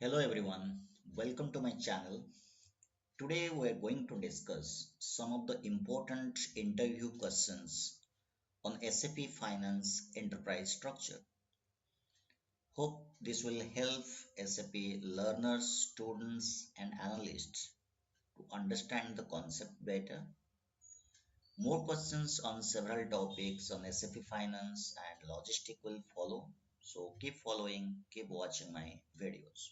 Hello everyone, welcome to my channel. Today we are going to discuss some of the important interview questions on SAP Finance Enterprise Structure. Hope this will help SAP learners, students and analysts to understand the concept better. More questions on several topics on SAP Finance and Logistic will follow. So keep following, keep watching my videos.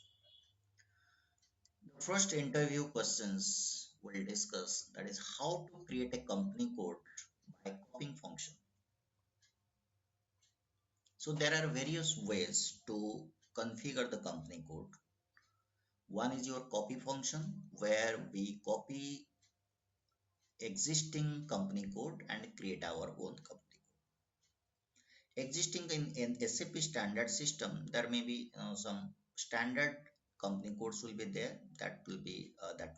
The first interview questions we'll discuss that is how to create a company code by copying function. So there are various ways to configure the company code. One is your copy function where we copy existing company code and create our own company code. Existing in SAP standard system, there may be some standard company codes will be there that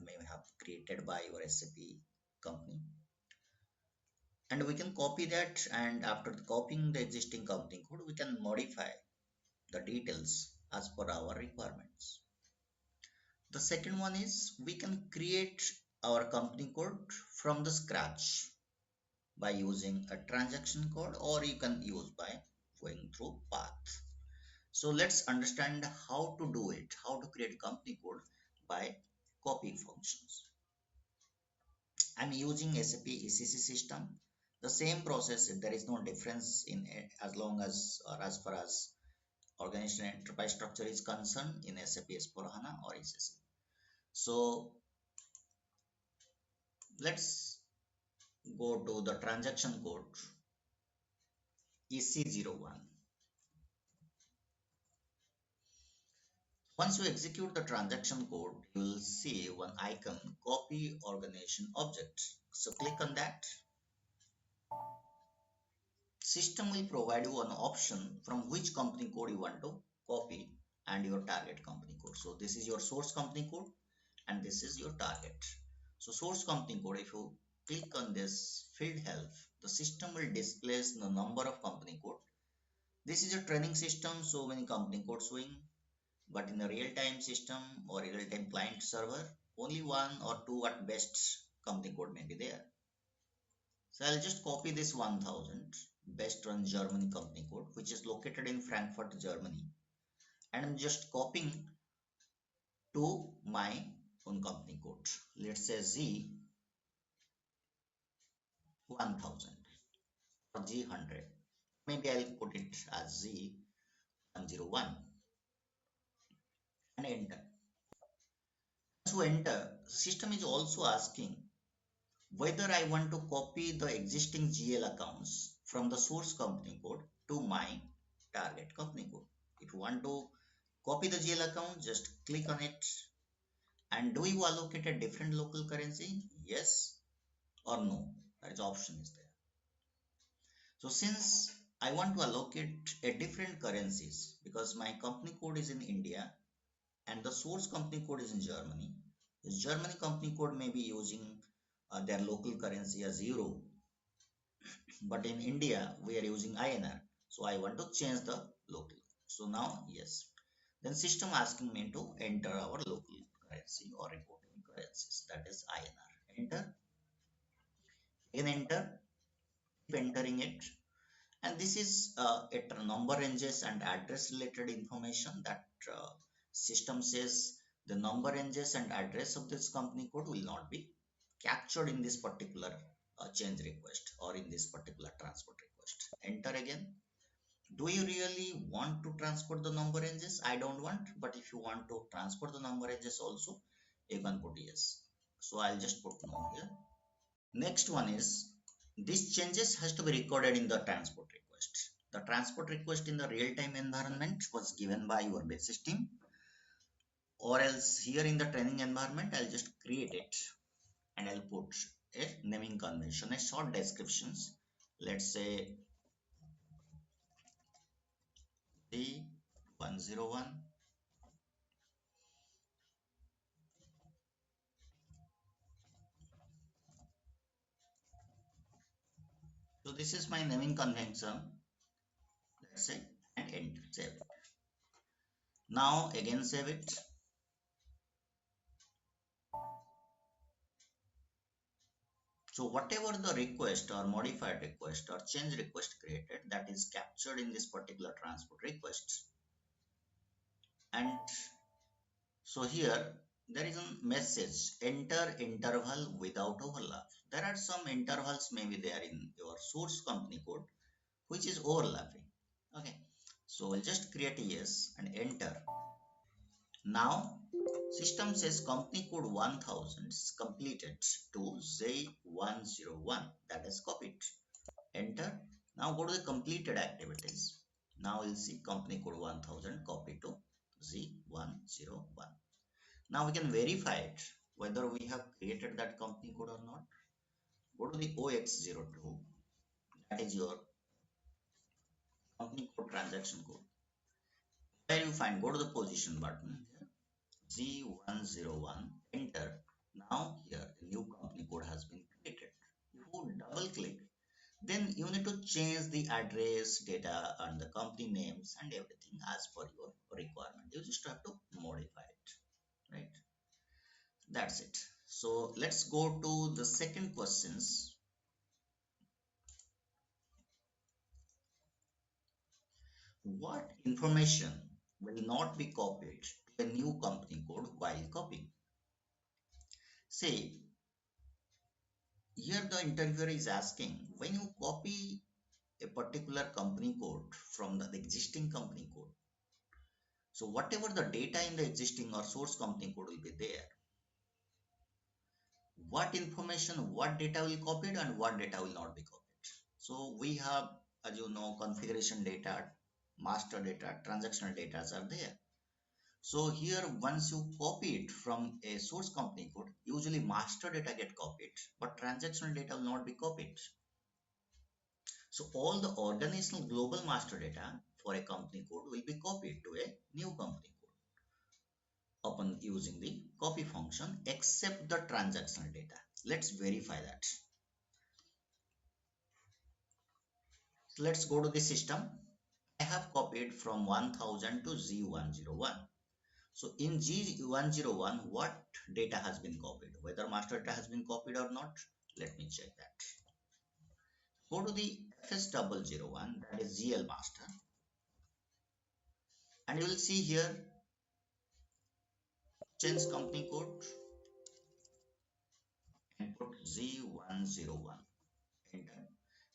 may have created by your SAP company, and we can copy that, and after copying the existing company code we can modify the details as per our requirements. The second one is we can create our company code from the scratch by using a transaction code, or you can use by going through path. So let's understand how to do it, how to create company code by copy functions. I'm using SAP ECC system. The same process, there is no difference in it as long as or as far as organization enterprise structure is concerned in SAP S/4HANA or ECC. So let's go to the transaction code EC01. Once you execute the transaction code, you will see one icon, copy organization object. So click on that. System will provide you an option from which company code you want to copy and your target company code. So this is your source company code and this is your target. So source company code, if you click on this field help, the system will display the number of company code. This is a training system, so many company codes showing, but in a real-time system or real-time client server, only one or two at best company code may be there. So I'll just copy this 1000 based on Germany company code, which is located in Frankfurt, Germany. And I'm just copying to my own company code. Let's say Z1000 or G100. Maybe I'll put it as Z101 and enter. To enter, system is also asking whether I want to copy the existing GL accounts from the source company code to my target company code. If you want to copy the GL account, just click on it. And do you allocate a different local currency? Yes or no. That is option is there. So since I want to allocate a different currencies because my company code is in India and the source company code is in Germany, the Germany company code may be using their local currency as euro, but in India we are using INR. So I want to change the local. So now yes. Then system asking me to enter our local currency or reporting currencies, that is INR. Enter. Again enter. Keep entering it. And this is a number ranges and address related information that system says the number ranges and address of this company code will not be captured in this particular change request or in this particular transport request. Enter again. Do you really want to transport the number ranges? I don't want, but if you want to transport the number ranges also, you can put yes. So I'll just put no here. Next one is these changes has to be recorded in the transport request. The transport request in the real-time environment was given by your base system, or else here in the training environment, I'll just create it and I'll put a naming convention, a short descriptions. Let's say D101. So this is my naming convention. Let's say and enter, save it. Now again save it. So whatever the request or modified request or change request created, that is captured in this particular transport request. And so here there is a message, enter interval without overlap. There are some intervals maybe there in your source company code which is overlapping. Okay, so we'll just create a yes and enter. Now system says company code 1000 is completed to Z101, that is copied. Enter. Now go to the completed activities. Now we'll see company code 1000 copy to Z101. Now we can verify it whether we have created that company code or not. Go to the OX02, that is your company code transaction code. Where you find, go to the position button here, Z101, enter. Now here a new company code has been created. You double click, then you need to change the address, data, and the company names and everything as per your requirement. You just have to modify it, right? That's it. So let's go to the second questions. What information will not be copied to a new company code while copying? Say, here the interviewer is asking, when you copy a particular company code from the existing company code, so whatever the data in the existing or source company code will be there, what information, what data will copied and what data will not be copied. So we have, as you know, configuration data, master data, transactional data are there. So here, once you copy it from a source company code, usually master data get copied, but transactional data will not be copied. So all the organizational global master data for a company code will be copied to a new company code upon using the copy function, except the transactional data. Let's verify that. So let's go to the system. I have copied from 1000 to Z101. So in G101, what data has been copied? Whether master data has been copied or not? Let me check that. Go to the FS001, that is GL master, and you will see here change company code and put Z101. Enter.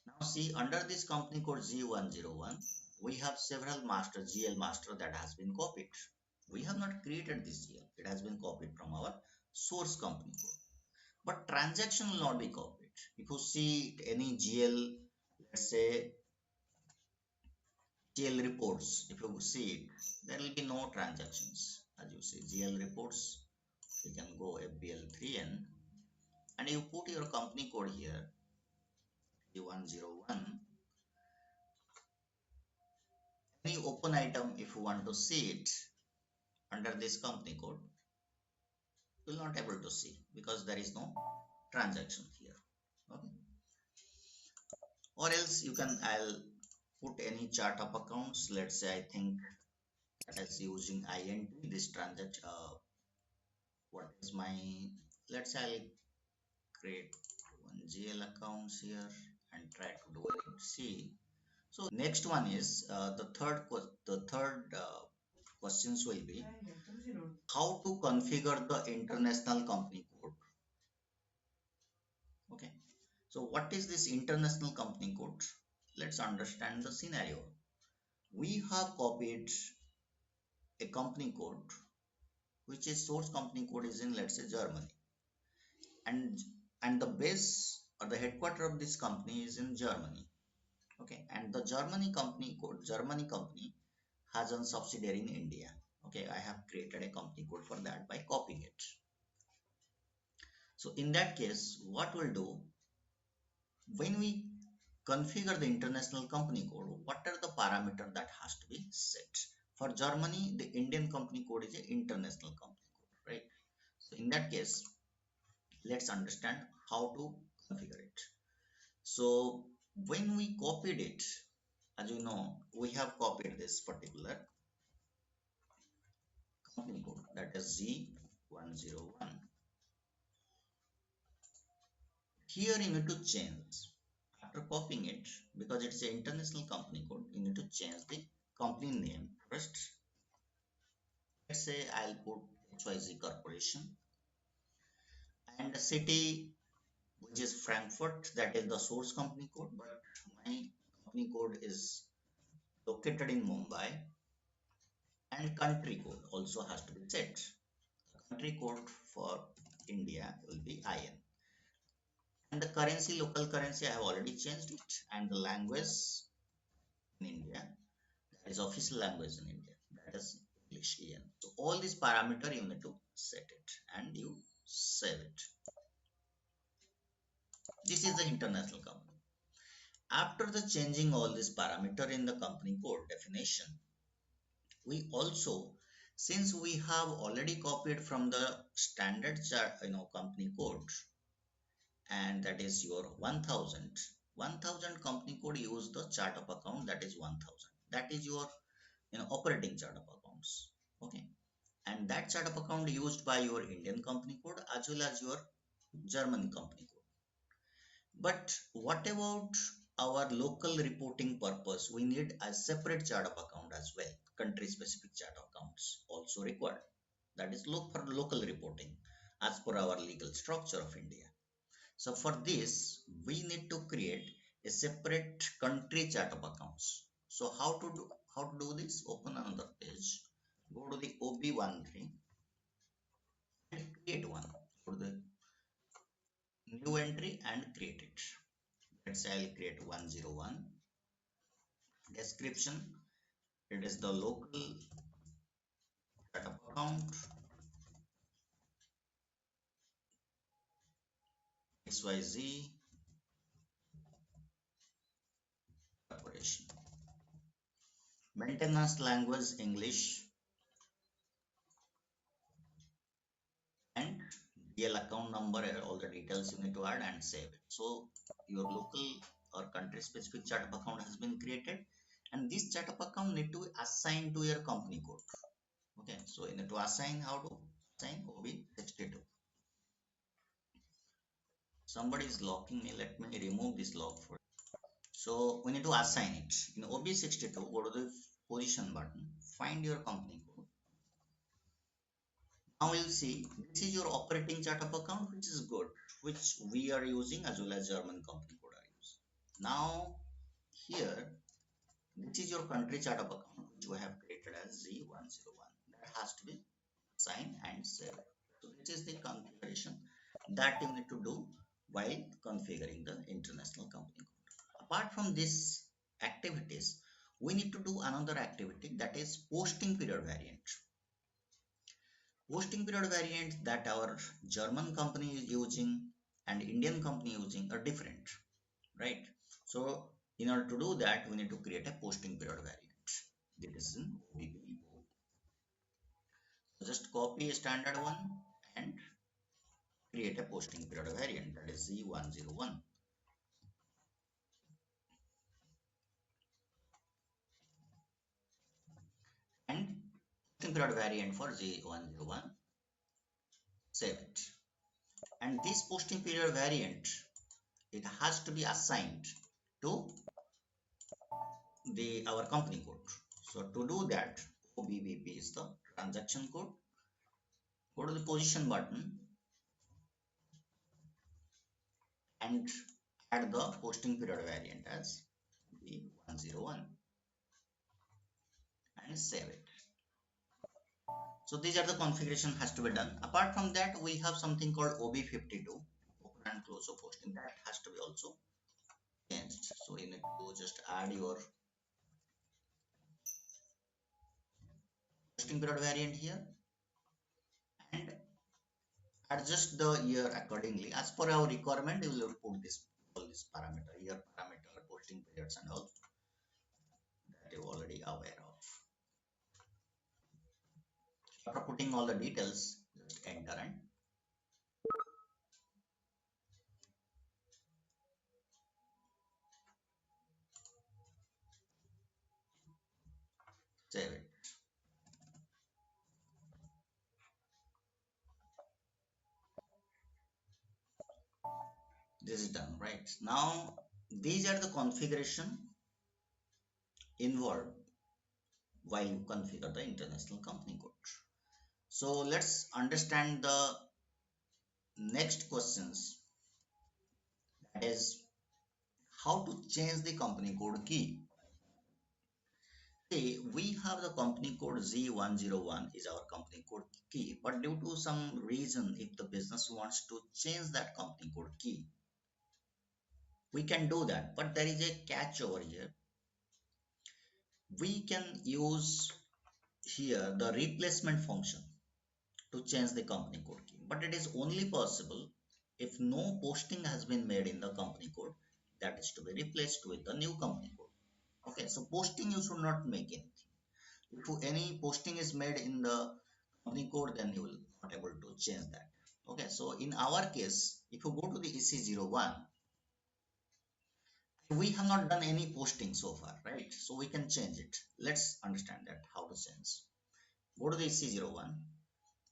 Now see, under this company code Z101, we have several master GL master that has been copied. We have not created this GL. It has been copied from our source company code. But transaction will not be copied. If you see any GL, let's say GL reports, if you see it, there will be no transactions. As you see GL reports, you can go FBL3N and you put your company code here, G101. Any open item, if you want to see it under this company code, you will not able to see because there is no transaction here. Okay. Or else you can, I'll put any chart of accounts. Let's say I think as using INT this transaction. What is my, let's say I'll create one GL accounts here and try to do it. See. So next one is the third questions will be how to configure the international company code. Okay. So what is this international company code? Let's understand the scenario. We have copied a company code which is source company code is in, let's say, Germany, and the base or the headquarter of this company is in Germany. Okay, and the Germany company code, Germany company has a subsidiary in India. Okay, I have created a company code for that by copying it. So in that case, what we'll do, when we configure the international company code, what are the parameter that has to be set? For Germany, the Indian company code is an international company code, right? So in that case, let's understand how to configure it. So when we copied it, as you know, we have copied this particular company code, that is Z101. Here you need to change. After copying it, because it's an international company code, you need to change the company name first. Let's say I'll put XYZ Corporation, and the city which is Frankfurt, that is the source company code, but my company code is located in Mumbai, and country code also has to be set. The country code for India will be IN. And the currency, local currency, I have already changed it. And the language in India, that is official language in India, that is English EN. So all these parameter you need to set it and you save it. This is the international company. After the changing all this parameter in the company code definition, we also, since we have already copied from the standard chart, company code, and that is your 1000 company code, use the chart of account, that is 1000, that is your operating chart of accounts. Okay, and that chart of account used by your Indian company code as well as your German company code. But what about our local reporting purpose? We need a separate chart of account as well. Country specific chart of accounts also required. That is for local reporting as per our legal structure of India. So for this, we need to create a separate country chart of accounts. So how to do this? Open another page. Go to the OB13 and create one. Go to the new entry and create it. Let's say I'll create 101. Description. It is the local chart of account XYZ corporation. Maintenance language English, and DL account number, all the details you need to add and save it. So your local or country specific chart of account has been created, and this chart of account need to assign to your company code. Okay, so you need to assign. How to assign? OB62. Somebody is locking me. Let me remove this lock first. So we need to assign it. In OB62, go to the position button, find your company code. Now we'll see this is your operating chart of account, which is good, which we are using as well as German company code are using. Now here, this is your country chart of account, which we have created as Z101. That has to be signed and saved. So this is the configuration that you need to do while configuring the international company code. Apart from these activities, we need to do another activity, that is posting period variant. Posting period variant that our German company is using and Indian company using are different, right? So in order to do that, we need to create a posting period variant. This is in OBBO. So just copy a standard one and create a posting period variant, that is Z101. And posting period variant for Z101, save it. And this posting period variant, it has to be assigned to our company code. So to do that, OBBP is the transaction code. Go to the position button and add the posting period variant as B101 and save it. So these are the configuration has to be done. Apart from that, we have something called OB52, open and close of posting, that has to be also changed. So you need to just add your posting period variant here and adjust the year accordingly. As per our requirement, you will put this all this parameter, year parameter, posting periods and all that you're already aware of. After putting all the details, just enter and save it. This is done, right? Now, these are the configuration involved while you configure the international company code. So let's understand the next questions, that is how to change the company code key. Say we have the company code Z101 is our company code key, but due to some reason, if the business wants to change that company code key, we can do that. But there is a catch over here. We can use here the replacement function to change the company code key, but it is only possible if no posting has been made in the company code that is to be replaced with the new company code. Okay, so posting you should not make anything. If any posting is made in the company code, then you will not able to change that. Okay, so in our case, if you go to the EC01, we have not done any posting so far, right? So we can change it. Let's understand that how to change. Go to the EC01,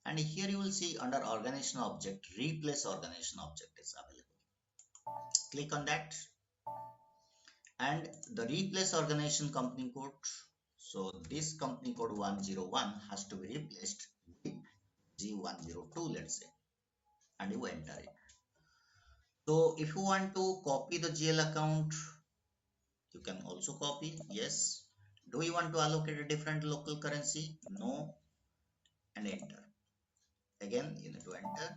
and here you will see under organization object, replace organization object is available. Click on that, and the replace organization company code. So this company code 101 has to be replaced with G102, let's say, and you enter it. So if you want to copy the GL account, you can also copy. Yes. Do you want to allocate a different local currency? No. And enter. Again, you need to enter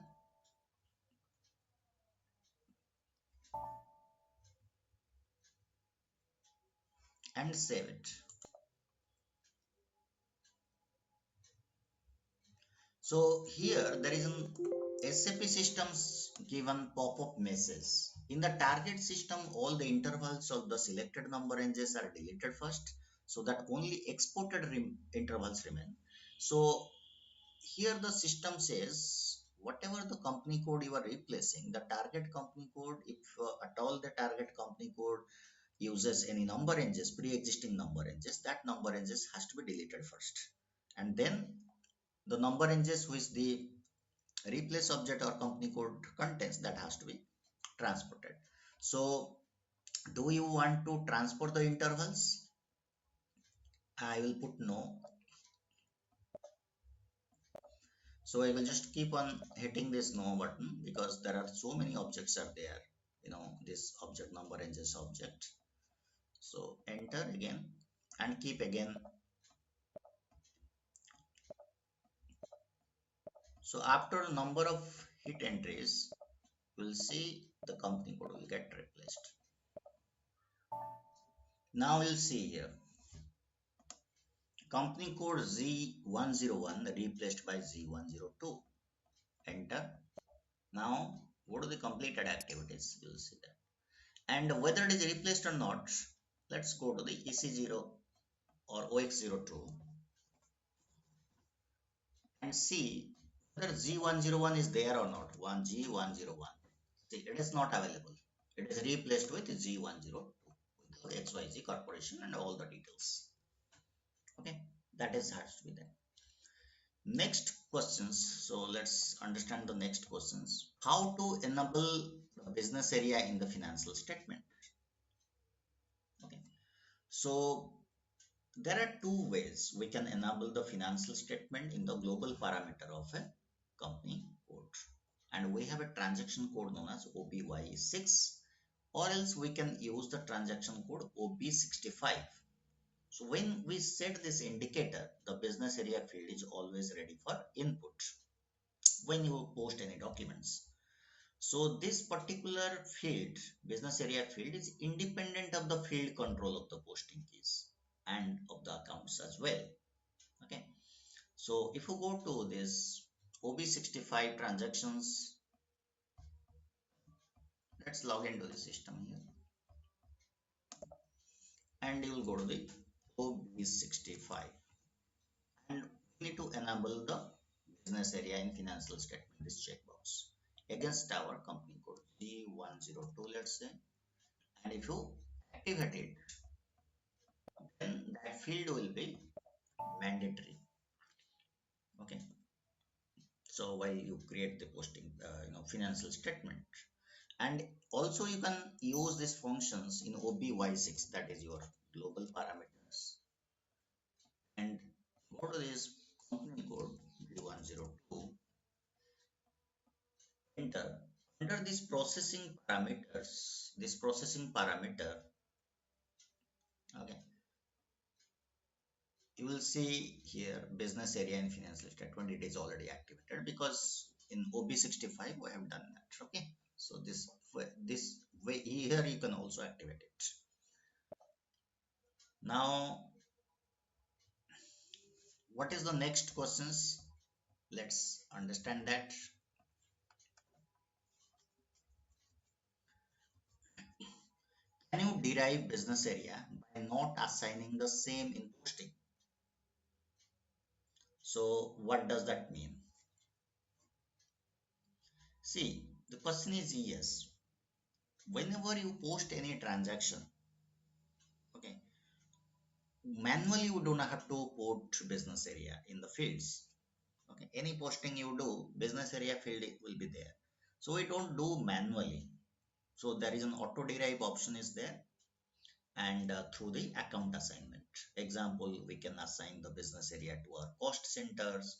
and save it. So here there is an SAP systems given pop-up message. In the target system, all the intervals of the selected number ranges are deleted first, so that only exported intervals remain. So here the system says whatever the company code you are replacing, the target company code, if at all the target company code uses any number ranges, pre-existing number ranges, that number ranges has to be deleted first, and then the number ranges which the replace object or company code contains, that has to be transported. So do you want to transport the intervals? I will put no. So I will just keep on hitting this no button because there are so many objects are there, this object number ranges object. So enter again and keep again. So after number of hit entries, we'll see the company code will get replaced. Now you'll see here company code Z101 replaced by Z102. Enter. Now go to the completed activities. You'll see that. And whether it is replaced or not, let's go to the EC0 or OX02 and see whether Z101 is there or not. G101. See, it is not available. It is replaced with G102 with the XYZ corporation and all the details. Okay, that is has to be there. Next questions. So let's understand the next questions. How to enable the business area in the financial statement. Okay. So there are two ways we can enable the financial statement in the global parameter of a company code. And we have a transaction code known as OBY6, or else we can use the transaction code OB65. So when we set this indicator, the business area field is always ready for input when you post any documents. So this particular field, business area field, is independent of the field control of the posting keys and of the accounts as well. Okay. So if you go to this OB65 transactions, let's log into the system here. And you will go to the OB65. And we need to enable the business area in financial statement, this checkbox against our company code G102, let's say. And if you activate it, then that field will be mandatory. Okay. So while you create the posting, financial statement, And also you can use these functions in OBY6, that is your global parameters. And go to this company code D102, enter. Under this processing parameters, this processing parameter, okay, you will see here business area and financial statement. It is already activated because in OB65 we have done that. Okay, so this way here you can also activate it. Now, what is the next questions? Let's understand that. Can you derive business area by not assigning the same in posting? So what does that mean? See, the question is yes. Whenever you post any transaction, okay, manually you do not have to put business area in the fields. Okay, any posting you do, business area field will be there. So we don't do manually. So there is an auto derive option is there, and through the account assignment. Example, we can assign the business area to our cost centers.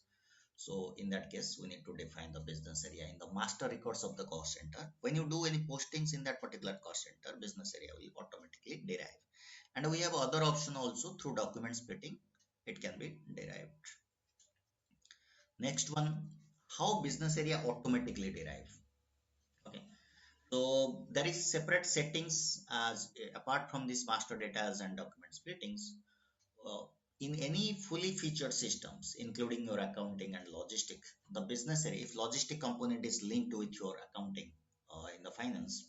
So in that case, we need to define the business area in the master records of the cost center. When you do any postings in that particular cost center, business area will automatically derive. And we have other option also through document splitting. It can be derived. Next one, how business area automatically derive. Okay. So there is separate settings as apart from this master data and document splittings. uh, in any fully featured systems, including your accounting and logistic, the business area, if logistic component is linked with your accounting in the finance,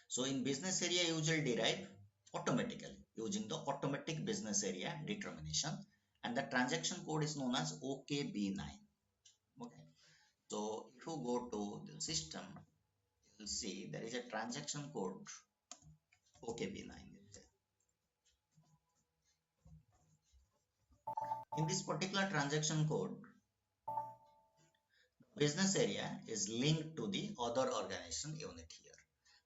so in business area you will derive automatically using the automatic business area determination, and the transaction code is known as OKB9. Okay, so if you go to the system, you'll see there is a transaction code OKB9. In this particular transaction code, business area is linked to the other organization unit here.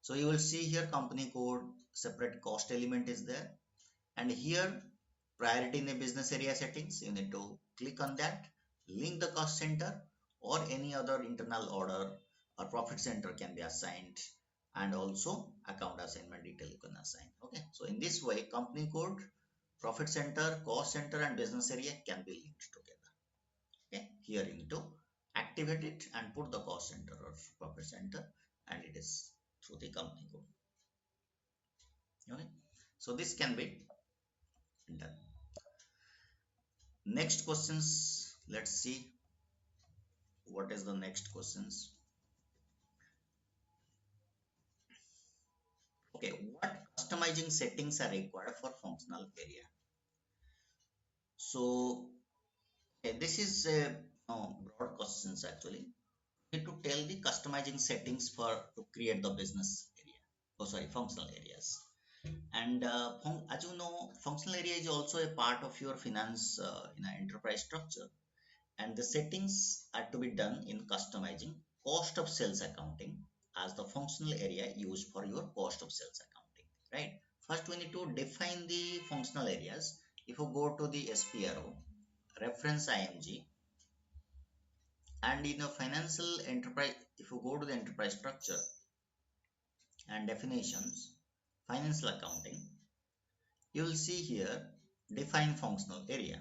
So you will see here company code, separate cost element is there, and here priority in the business area settings, you need to click on that, link the cost center or any other internal order or profit center can be assigned, and also account assignment detail you can assign. Okay, so in this way company code, profit center, cost center and business area can be linked together. Okay, here you need to activate it and put the cost center or profit center, and it is through the company code. Okay, so this can be done. Next questions, let's see what is the next questions. Okay, what customizing settings are required for functional area? So okay, this is a broad questions actually. We need to tell the customizing settings for to create the business area, oh sorry, functional areas. And as you know, functional area is also a part of your finance in an enterprise structure, and the settings are to be done in customizing cost of sales accounting as the functional area used for your cost of sales accounting, right? First, we need to define the functional areas. If you go to the SPRO, reference IMG, and in a financial enterprise, if you go to the enterprise structure and definitions, financial accounting, you will see here define functional area.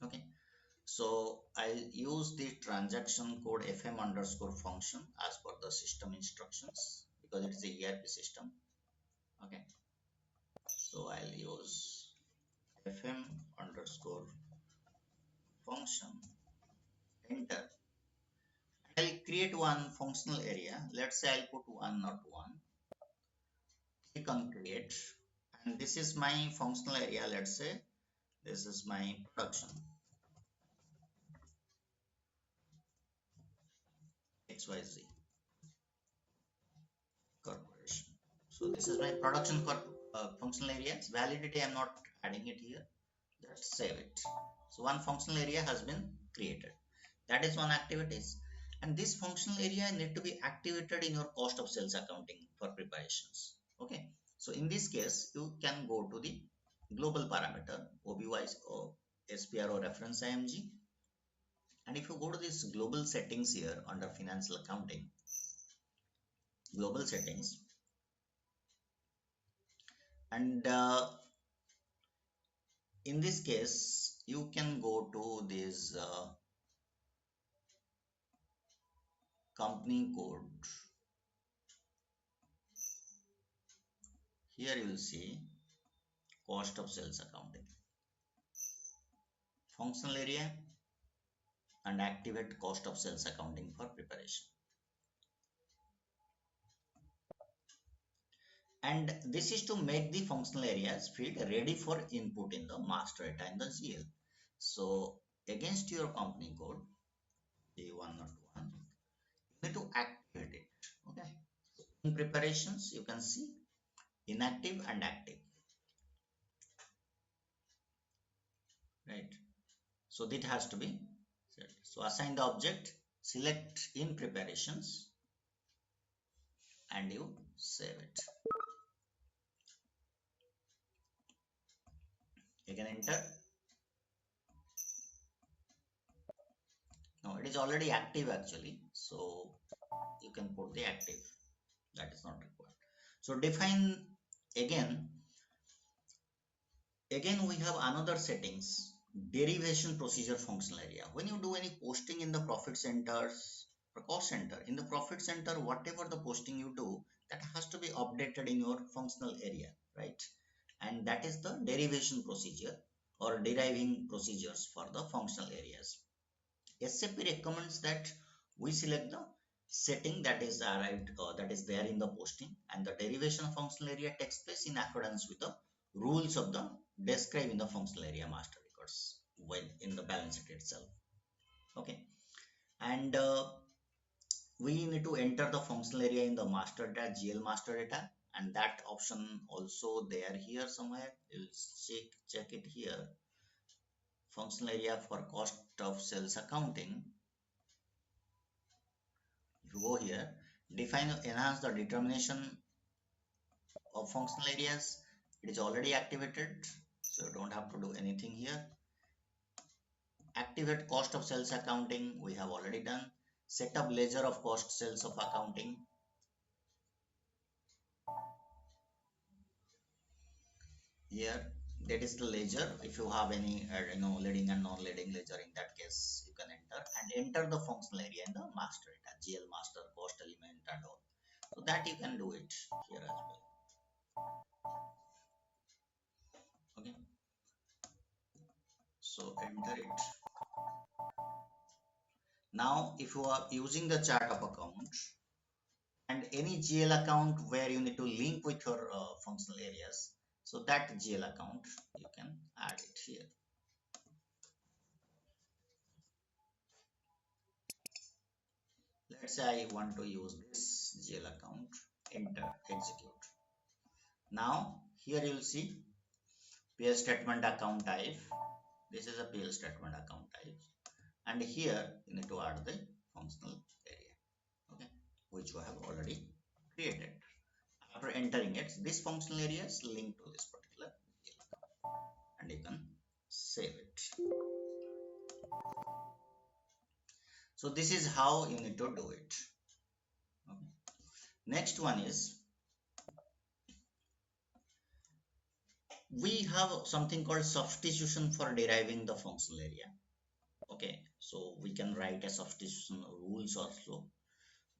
Okay, so I'll use the transaction code fm underscore function as per the system instructions because it is a ERP system. Okay, so I'll use fm underscore function, enter. I'll create one functional area. Let's say I'll put 101. Click on create, and this is my functional area. Let's say this is my production XYZ corporation. So this is my production functional areas. Validity I'm not adding it here. Just save it. So one functional area has been created. That is one activities. And this functional area need to be activated in your cost of sales accounting for preparations. Okay, so in this case you can go to the global parameter OBWise or SPRO reference IMG, and if you go to this global settings here under financial accounting, global settings, and in this case you can go to this company code. Here you will see cost of sales accounting, functional area, and activate cost of sales accounting for preparation. And this is to make the functional areas field ready for input in the master data and the GL. So against your company code A101, you need to activate it. Okay. In preparations, you can see inactive and active. Right. So that has to be set. So assign the object, select in preparations, and you save it. Again enter. No, it is already active actually. So you can put the active. That is not required. So define again. Again, we have another settings, derivation procedure functional area. When you do any posting in the profit centers or cost center, in the profit center, whatever the posting you do, that has to be updated in your functional area, right? And that is the derivation procedure or deriving procedures for the functional areas. SAP recommends that we select the setting that is arrived that is there in the posting, and the derivation of functional area takes place in accordance with the rules of the described in the functional area master records when in the balance sheet itself. Okay, and we need to enter the functional area in the master data, GL master data, and that option also there here somewhere. You'll check it here. Functional area for cost of sales accounting. If you go here, define enhance the determination of functional areas. It is already activated, so you don't have to do anything here. Activate cost of sales accounting, we have already done. Set up ledger of cost sales of accounting. Here, that is the ledger. If you have any leading and non-leading ledger, in that case you can enter and enter the functional area in the master data, GL master, cost element and all. So that you can do it here as well. Okay, so enter it. Now, if you are using the chart of account and any GL account where you need to link with your functional areas, so that GL account you can add it here. Let's say I want to use this GL account, enter, execute. Now, here you will see PL statement account type. This is a PL statement account type. And here you need to add the functional area, okay, which you have already created. After entering it, this functional area is linked to this particular GL account, and you can save it. So this is how you need to do it. Okay. Next one is we have something called substitution for deriving the functional area. Okay, so we can write a substitution rules also,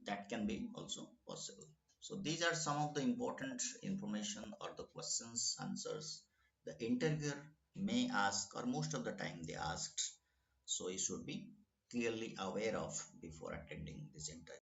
that can be also possible. So these are some of the important information or the questions answers the interviewer may ask, or most of the time they asked. So you should be clearly aware of before attending this interview.